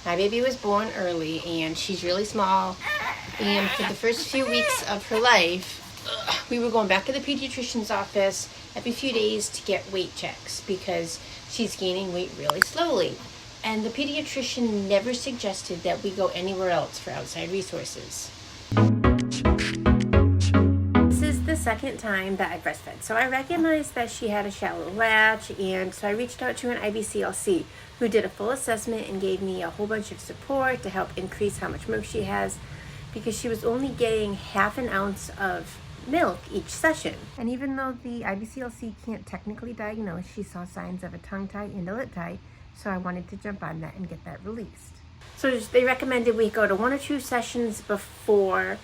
My baby was born early and she's really small. And for the first few weeks of her life, we were going back to the pediatrician's office every few days to get weight checks because she's gaining weight really slowly. And the pediatrician never suggested that we go anywhere else for outside resources. This is the second time that I breastfed, so I recognized that she had a shallow latch, and so I reached out to an IBCLC who did a full assessment and gave me a whole bunch of support to help increase how much milk she has, because she was only getting half an ounce of milk each session. And even though the IBCLC can't technically diagnose, she saw signs of a tongue tie and a lip tie, so I wanted to jump on that and get that released. So they recommended we go to 1 or 2 sessions before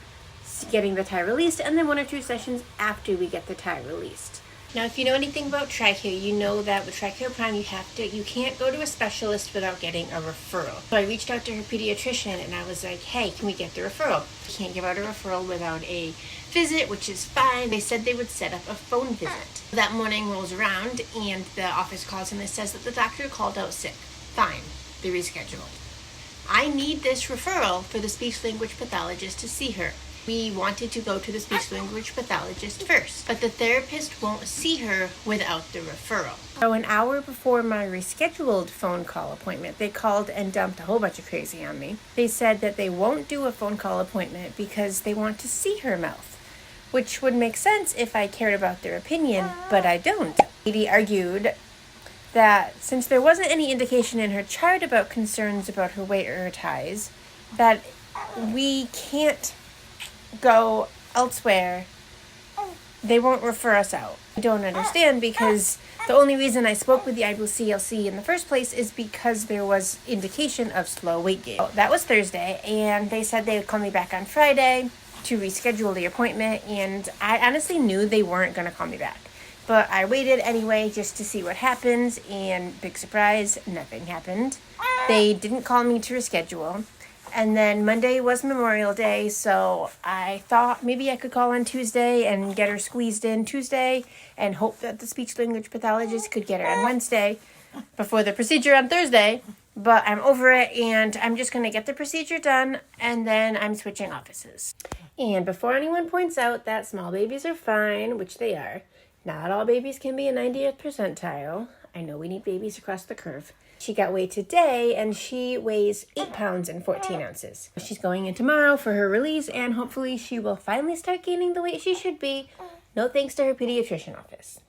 getting the tie released, and then 1 or 2 sessions after we get the tie released. Now, if you know anything about TRICARE, you know that with TRICARE Prime, you can't go to a specialist without getting a referral. So I reached out to her pediatrician and I was like, hey, can we get the referral? We can't give out a referral without a visit, which is fine. They said they would set up a phone visit. That morning rolls around and the office calls and it says that the doctor called out sick. Fine, they rescheduled. I need this referral for the speech language pathologist to see her. We wanted to go to the speech language pathologist first, but the therapist won't see her without the referral. So an hour before my rescheduled phone call appointment, they called and dumped a whole bunch of crazy on me. They said that they won't do a phone call appointment because they want to see her mouth, which would make sense if I cared about their opinion, but I don't. The lady argued that since there wasn't any indication in her chart about concerns about her weight or her ties, that we can't go elsewhere, they won't refer us out. I don't understand, because the only reason I spoke with the IBCLC in the first place is because there was indication of slow weight gain. That was Thursday, and they said they would call me back on Friday to reschedule the appointment, and I honestly knew they weren't going to call me back. But I waited anyway just to see what happens, and big surprise, nothing happened. They didn't call me to reschedule. And then Monday was Memorial Day, so I thought maybe I could call on Tuesday and get her squeezed in Tuesday and hope that the speech language pathologist could get her on Wednesday before the procedure on Thursday. But I'm over it, and I'm just going to get the procedure done, and then I'm switching offices. And before anyone points out that small babies are fine, which they are, not all babies can be a 90th percentile. I know we need babies across the curve. She got weighed today, and she weighs 8 pounds and 14 ounces. She's going in tomorrow for her release, and hopefully she will finally start gaining the weight she should be. No thanks to her pediatrician office.